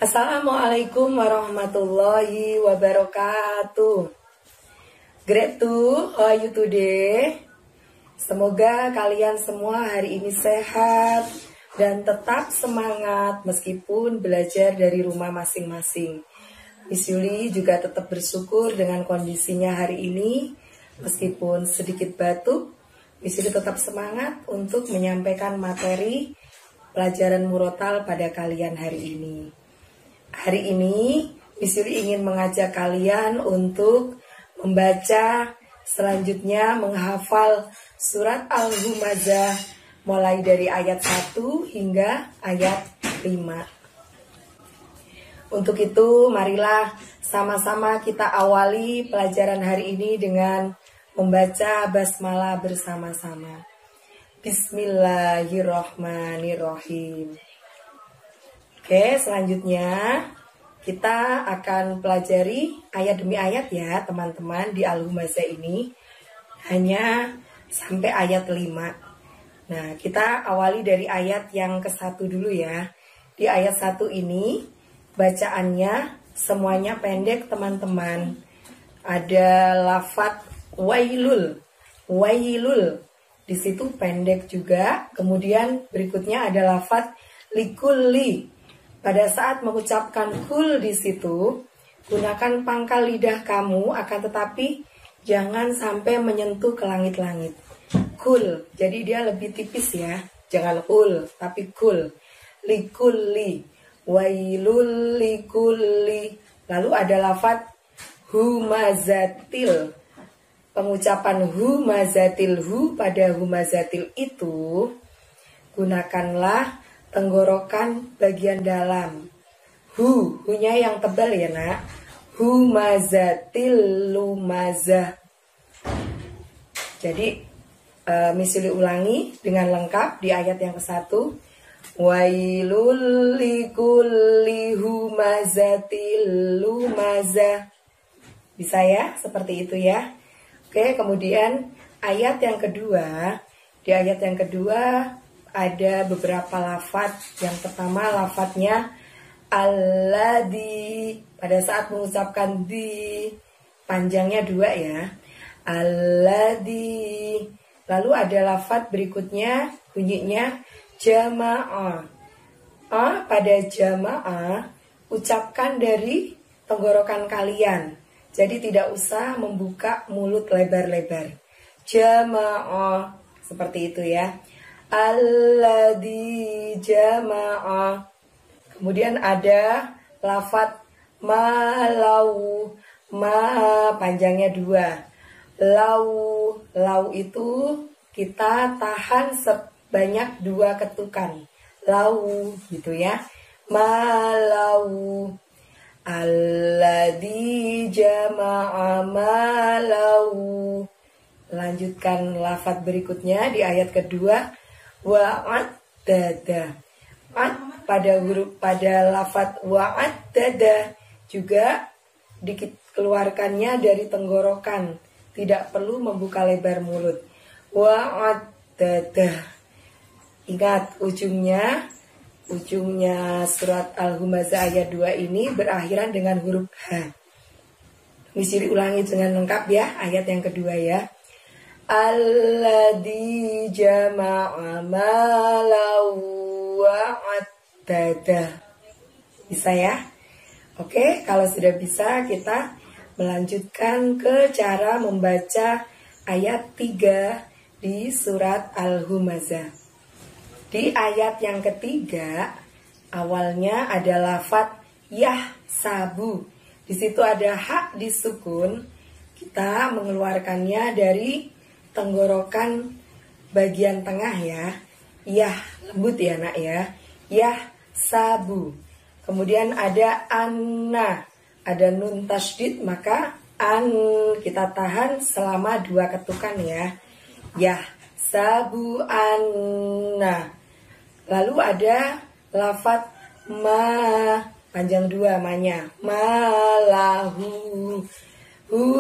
Assalamualaikum warahmatullahi wabarakatuh. Great to, how are you today? Semoga kalian semua hari ini sehat dan tetap semangat meskipun belajar dari rumah masing-masing. Miss Yuli juga tetap bersyukur dengan kondisinya hari ini. Meskipun sedikit batuk, Miss Yuli tetap semangat untuk menyampaikan materi pelajaran murotal pada kalian hari ini. Hari ini, Miss Yuli ingin mengajak kalian untuk membaca, selanjutnya menghafal surat Al-Humazah mulai dari ayat 1 hingga ayat 5. Untuk itu, marilah sama-sama kita awali pelajaran hari ini dengan membaca basmalah bersama-sama. Bismillahirrahmanirrahim. Oke, selanjutnya kita akan pelajari ayat demi ayat ya teman-teman di Al-Humazah ini. Hanya sampai ayat 5. Nah, kita awali dari ayat yang ke-1 dulu ya. Di ayat 1 ini bacaannya semuanya pendek teman-teman. Ada lafadz wailul. Wailul. Di situ pendek juga. Kemudian berikutnya ada lafadz likulli. Pada saat mengucapkan kul di situ, gunakan pangkal lidah kamu, akan tetapi jangan sampai menyentuh ke langit-langit. Kul, jadi dia lebih tipis ya. Jangan ul, tapi kul. Likulli, wailul likulli. Lalu ada lafadz humazatil. Pengucapan humazatil, hu pada humazatil itu, gunakanlah tenggorokan bagian dalam. Hu-nya yang tebal ya nak. Humazatil lumazah. Jadi Miss Yuli ulangi dengan lengkap di ayat yang ke-1. Wailul likulli humazatil lumazah. Bisa ya? Seperti itu ya. Oke, kemudian ayat yang kedua. Di ayat yang kedua ada beberapa lafadz. Yang pertama lafadznya alladzi. Pada saat mengucapkan di, panjangnya 2 ya. Alladzi. Lalu ada lafadz berikutnya bunyinya jama'ah. Pada jama'ah ucapkan dari tenggorokan kalian. Jadi tidak usah membuka mulut lebar-lebar. Jama'ah. Seperti itu ya. Alladzi jama'a. Kemudian ada lafadz malau. Ma panjangnya 2. Lau itu kita tahan sebanyak 2 ketukan. Lau gitu ya. Malau. Alladzi jama'a malau. Lanjutkan lafadz berikutnya di ayat kedua. Wa'addada. Pada lafadz wa'addada juga dikeluarkannya dari tenggorokan. Tidak perlu membuka lebar mulut. Wa'addada. Ingat ujungnya surat Al-Humazah ayat 2 ini berakhiran dengan huruf H. Miss Yuli ulangi dengan lengkap ya ayat yang kedua ya. Alladzi jama'a malau wa'addada. Bisa ya? Oke, kalau sudah bisa kita melanjutkan ke cara membaca ayat 3 di surat Al-Humazah. Di ayat yang ketiga awalnya ada lafadz yahsabu. Di situ ada hak disukun. Kita mengeluarkannya dari tenggorokan bagian tengah ya. Yah, lembut ya nak ya. Yah sabu. Kemudian ada anna. Ada nun tasydid, maka an kita tahan selama 2 ketukan ya. Yah sabu anna. Lalu ada lafadz ma, panjang 2 ma-nya. Malahu.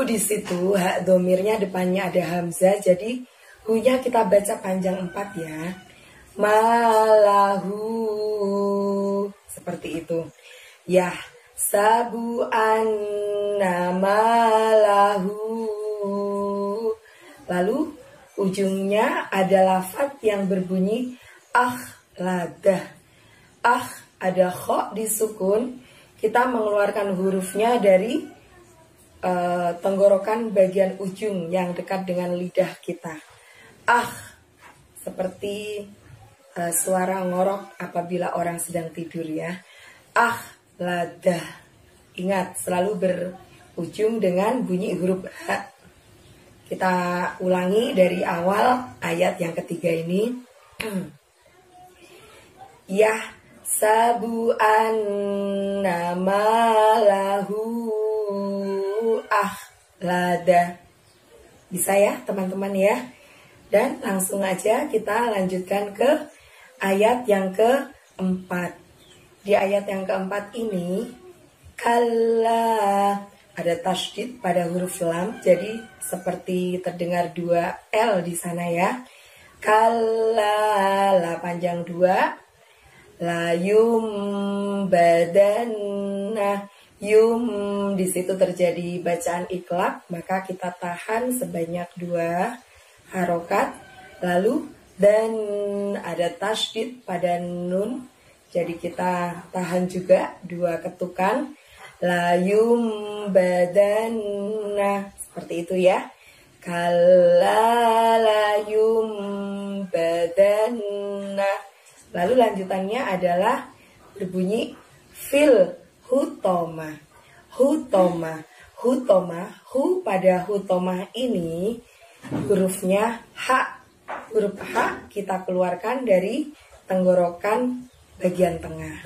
Di situ hak domirnya depannya ada hamzah, jadi hu-nya kita baca panjang 4 ya. Malahu. Seperti itu. Yah sabu annamalahu. Lalu ujungnya ada lafadz yang berbunyi akhladah. Ada kho disukun. Kita mengeluarkan hurufnya dari tenggorokan bagian ujung yang dekat dengan lidah kita. Seperti suara ngorok apabila orang sedang tidur ya. Ladah. Ingat, selalu berujung dengan bunyi huruf H. Kita ulangi dari awal ayat yang ketiga ini. Yah sabu annamalahu ladah. Bisa ya teman-teman ya. Dan langsung aja kita lanjutkan ke ayat yang keempat. Di ayat yang keempat ini, kalla, ada tasydid pada huruf lam, jadi seperti terdengar 2 L di sana ya. Kalla, la panjang 2, la yum badanna, yum di situ terjadi bacaan iklab, maka kita tahan sebanyak 2 harokat. Lalu dan ada tasydid pada nun. Jadi kita tahan juga 2 ketukan. Layum badanna. Seperti itu ya. Kalla layum badanna. Lalu lanjutannya adalah berbunyi fil hutoma. Hutoma. Hutoma. Hu pada hutoma ini hurufnya H. Huruf H kita keluarkan dari tenggorokan bagian tengah.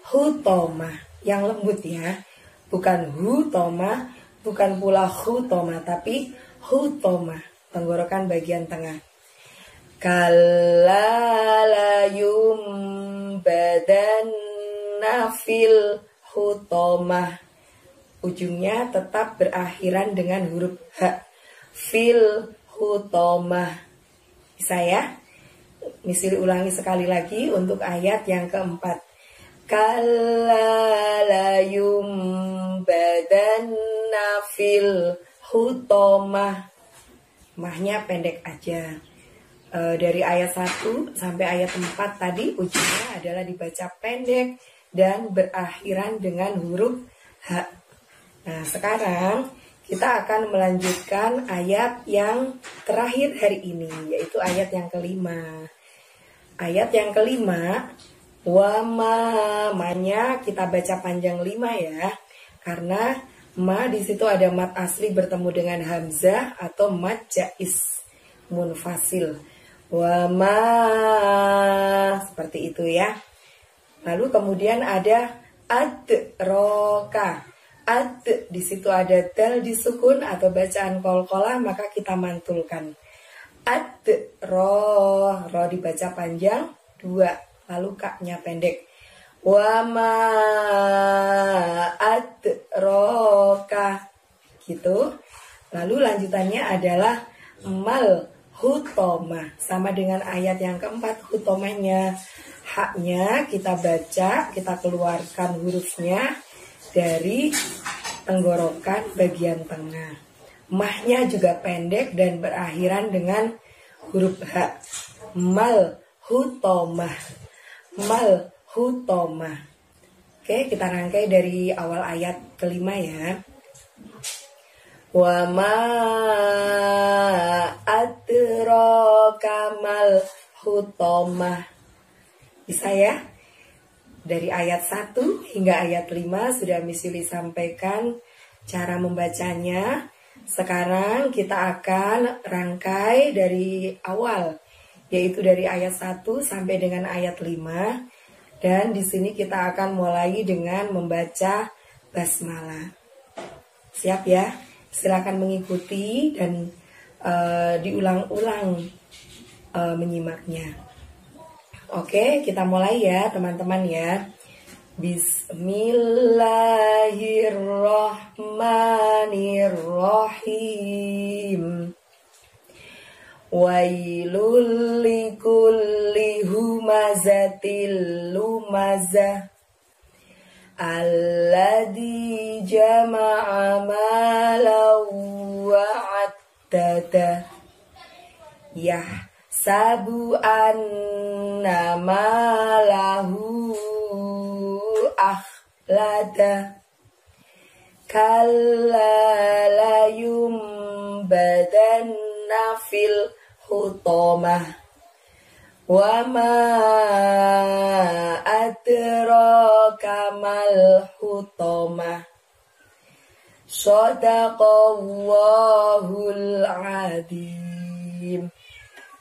Hutoma yang lembut ya, bukan hutoma, bukan pula hutoma, tapi hutoma, tenggorokan bagian tengah. Kalla layum badanna fil hutoma. Ujungnya tetap berakhiran dengan huruf H. Fil hutoma. Bisa ya? Misal ulangi sekali lagi untuk ayat yang keempat. Kalla layum badanna fil hutomah. Mahnya pendek aja. Dari ayat 1 sampai ayat 4 tadi ujungnya adalah dibaca pendek dan berakhiran dengan huruf H. Nah sekarang kita akan melanjutkan ayat yang terakhir hari ini, yaitu ayat yang kelima. Ayat yang kelima, ma-nya kita baca panjang 5 ya, karena ma di situ ada mat asli bertemu dengan hamzah atau mat jaiz munfasil. Seperti itu ya. Lalu kemudian ada adroka. Di situ ada dal disukun atau bacaan qalqalah, maka kita mantulkan. Ro dibaca panjang 2, lalu kaknya pendek. Adroka gitu. Lalu lanjutannya adalah mal hutoma, sama dengan ayat yang keempat. Hutomanya haknya kita baca, kita keluarkan hurufnya dari tenggorokan bagian tengah. Mahnya juga pendek dan berakhiran dengan huruf H. Mal hutomah. Mal hutomah. Oke, kita rangkai dari awal ayat kelima ya. Wa ma adraka mal hutomah. Bisa ya? Dari ayat 1 hingga ayat 5 sudah Misili sampaikan cara membacanya. Sekarang kita akan rangkai dari awal, yaitu dari ayat 1 sampai dengan ayat 5. Dan di sini kita akan mulai dengan membaca basmalah. Siap ya? Silakan mengikuti dan diulang-ulang menyimaknya. Oke, kita mulai ya teman-teman ya. Bismillahirrahmanirrahim. Wailul likulli humazatil lumazah Alladzi jama'a malan wa'addada. Yahsabu anna malahu akhlada. Kalla la yumbadanna fil hutamah. Wa ma adraka mal hutamah. Shadaqallahul adzim.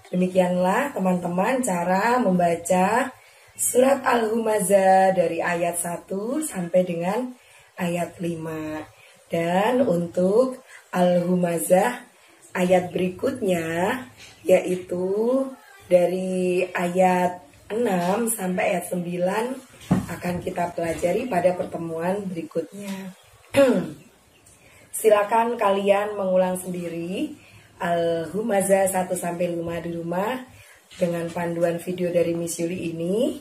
Demikianlah teman-teman cara membaca surat Al-Humazah dari ayat 1 sampai dengan ayat 5. Dan untuk Al-Humazah ayat berikutnya yaitu dari ayat 6 sampai ayat 9 akan kita pelajari pada pertemuan berikutnya. Silakan kalian mengulang sendiri Al-Humazah 1 sampai 5 di rumah dengan panduan video dari Miss Yuli ini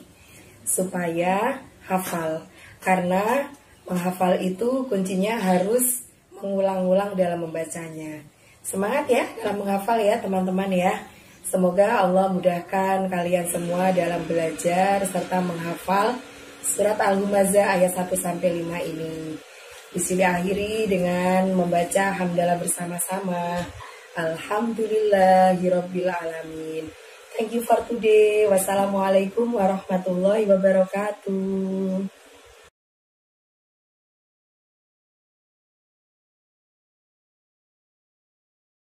supaya hafal. Karena menghafal itu kuncinya harus mengulang-ulang dalam membacanya. Semangat ya dalam menghafal ya teman-teman ya. Semoga Allah mudahkan kalian semua dalam belajar serta menghafal surat Al-Humazah ayat 1 sampai 5 ini. Di sini akhiri dengan membaca hamdalah bersama-sama. Alhamdulillahirabbil alamin. Thank you for today. Wassalamualaikum warahmatullahi wabarakatuh.